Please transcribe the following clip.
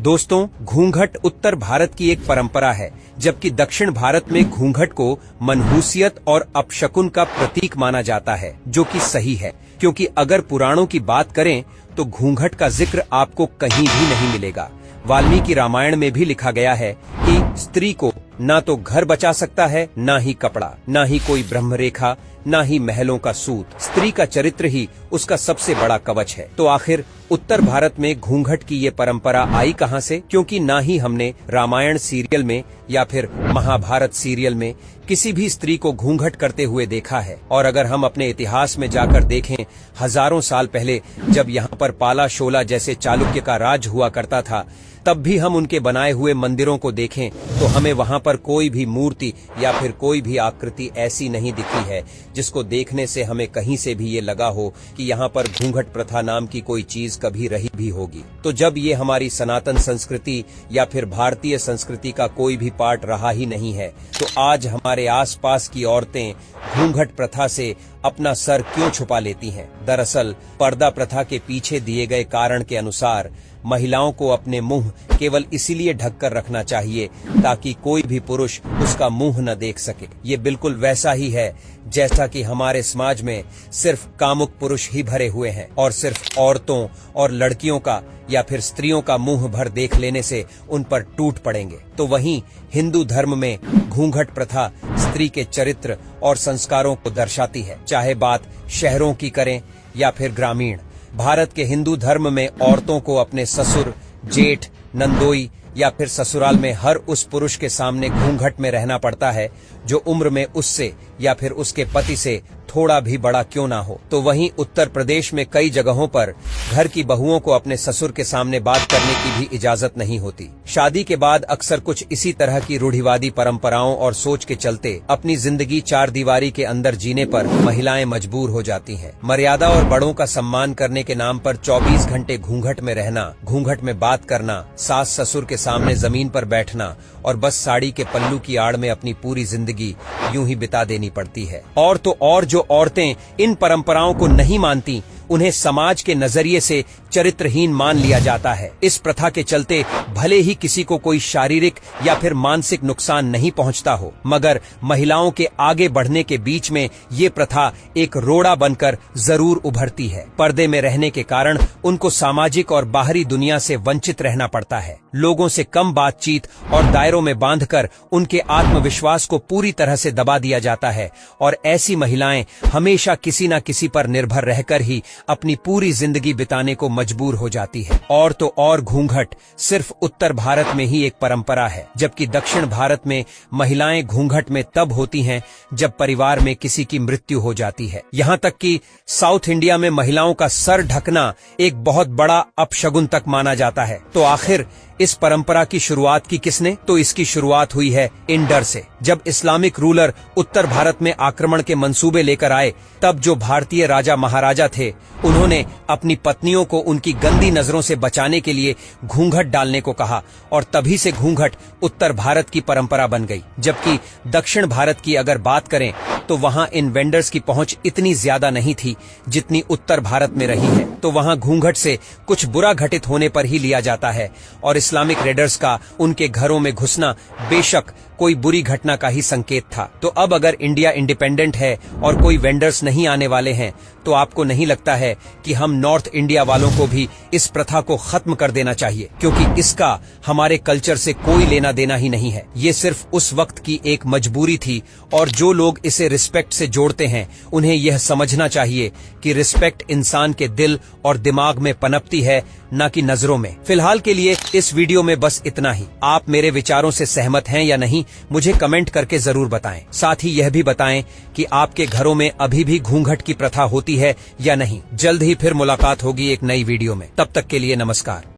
दोस्तों, घूंघट उत्तर भारत की एक परंपरा है, जबकि दक्षिण भारत में घूंघट को मनहूसियत और अपशकुन का प्रतीक माना जाता है, जो कि सही है, क्योंकि अगर पुराणों की बात करें तो घूंघट का जिक्र आपको कहीं भी नहीं मिलेगा। वाल्मीकि रामायण में भी लिखा गया है कि स्त्री को ना तो घर बचा सकता है, ना ही कपड़ा, ना ही कोई ब्रह्मरेखा, ना ही महलों का सूत। स्त्री का चरित्र ही उसका सबसे बड़ा कवच है। तो आखिर उत्तर भारत में घूंघट की ये परंपरा आई कहां से? क्योंकि ना ही हमने रामायण सीरियल में या फिर महाभारत सीरियल में किसी भी स्त्री को घूंघट करते हुए देखा है। और अगर हम अपने इतिहास में जाकर देखें, हजारों साल पहले जब यहाँ पर पाला शोला जैसे चालुक्य का राज हुआ करता था, तब भी हम उनके बनाए हुए मंदिरों को देखें तो हमें वहां पर कोई भी मूर्ति या फिर कोई भी आकृति ऐसी नहीं दिखी है जिसको देखने से हमें कहीं से भी ये लगा हो कि यहाँ पर घूंघट प्रथा नाम की कोई चीज कभी रही भी होगी। तो जब ये हमारी सनातन संस्कृति या फिर भारतीय संस्कृति का कोई भी पार्ट रहा ही नहीं है, तो आज हमारे आसपास की औरतें घूंघट प्रथा से अपना सर क्यों छुपा लेती हैं? दरअसल पर्दा प्रथा के पीछे दिए गए कारण के अनुसार महिलाओं को अपने मुंह केवल इसीलिए ढककर रखना चाहिए ताकि कोई भी पुरुष उसका मुंह न देख सके। ये बिल्कुल वैसा ही है जैसा कि हमारे समाज में सिर्फ कामुक पुरुष ही भरे हुए हैं और सिर्फ औरतों और लड़कियों का या फिर स्त्रियों का मुंह भर देख लेने से उन पर टूट पड़ेंगे। तो वहीं हिंदू धर्म में घूंघट प्रथा स्त्री के चरित्र और संस्कारों को दर्शाती है, चाहे बात शहरों की करें या फिर ग्रामीण। भारत के हिंदू धर्म में औरतों को अपने ससुर, जेठ, नंदोई या फिर ससुराल में हर उस पुरुष के सामने घूंघट में रहना पड़ता है जो उम्र में उससे या फिर उसके पति से थोड़ा भी बड़ा क्यों ना हो। तो वहीं उत्तर प्रदेश में कई जगहों पर घर की बहुओं को अपने ससुर के सामने बात करने की भी इजाजत नहीं होती। शादी के बाद अक्सर कुछ इसी तरह की रूढ़िवादी परंपराओं और सोच के चलते अपनी जिंदगी चार दीवारी के अंदर जीने पर महिलाएं मजबूर हो जाती हैं। मर्यादा और बड़ों का सम्मान करने के नाम पर 24 घंटे घूंघट में रहना, घूंघट में बात करना, सास ससुर के सामने जमीन पर बैठना और बस साड़ी के पल्लू की आड़ में अपनी पूरी जिंदगी यूं ही बिता देनी पड़ती है। और तो और जो औरतें इन परंपराओं को नहीं मानती, उन्हें समाज के नजरिए से चरित्रहीन मान लिया जाता है। इस प्रथा के चलते भले ही किसी को कोई शारीरिक या फिर मानसिक नुकसान नहीं पहुंचता हो, मगर महिलाओं के आगे बढ़ने के बीच में ये प्रथा एक रोड़ा बनकर जरूर उभरती है। पर्दे में रहने के कारण उनको सामाजिक और बाहरी दुनिया से वंचित रहना पड़ता है। लोगों से कम बातचीत और दायरों में बांधकर उनके आत्मविश्वास को पूरी तरह से दबा दिया जाता है और ऐसी महिलाएं हमेशा किसी न किसी पर निर्भर रहकर ही अपनी पूरी जिंदगी बिताने को मजबूर हो जाती है। और तो और घूंघट सिर्फ उत्तर भारत में ही एक परंपरा है, जबकि दक्षिण भारत में महिलाएं घूंघट में तब होती हैं जब परिवार में किसी की मृत्यु हो जाती है। यहाँ तक कि साउथ इंडिया में महिलाओं का सर ढकना एक बहुत बड़ा अपशगुन तक माना जाता है। तो आखिर इस परंपरा की शुरुआत की किसने? तो इसकी शुरुआत हुई है इंडर से। जब इस्लामिक रूलर उत्तर भारत में आक्रमण के मंसूबे लेकर आए, तब जो भारतीय राजा महाराजा थे, उन्होंने अपनी पत्नियों को उनकी गंदी नजरों से बचाने के लिए घूंघट डालने को कहा और तभी से घूंघट उत्तर भारत की परंपरा बन गई। जबकि दक्षिण भारत की अगर बात करें तो वहां इन वेंडर्स की पहुंच इतनी ज्यादा नहीं थी जितनी उत्तर भारत में रही है। तो वहां घूंघट से कुछ बुरा घटित होने पर ही लिया जाता है और इस्लामिक रेडर्स का उनके घरों में घुसना बेशक कोई बुरी घटना का ही संकेत था। तो अब अगर इंडिया इंडिपेंडेंट है और कोई वेंडर्स नहीं आने वाले हैं, तो आपको नहीं लगता है कि हम नॉर्थ इंडिया वालों को भी इस प्रथा को खत्म कर देना चाहिए? क्योंकि इसका हमारे कल्चर से कोई लेना देना ही नहीं है। ये सिर्फ उस वक्त की एक मजबूरी थी और जो लोग इसे रिस्पेक्ट से जोड़ते हैं, उन्हें यह समझना चाहिए कि रिस्पेक्ट इंसान के दिल और दिमाग में पनपती है, न कि नजरों में। फिलहाल के लिए इस वीडियो में बस इतना ही। आप मेरे विचारों से सहमत हैं या नहीं, मुझे कमेंट करके जरूर बताएं। साथ ही यह भी बताएं कि आपके घरों में अभी भी घूंघट की प्रथा होती है या नहीं। जल्द ही फिर मुलाकात होगी एक नई वीडियो में। तब तक के लिए नमस्कार।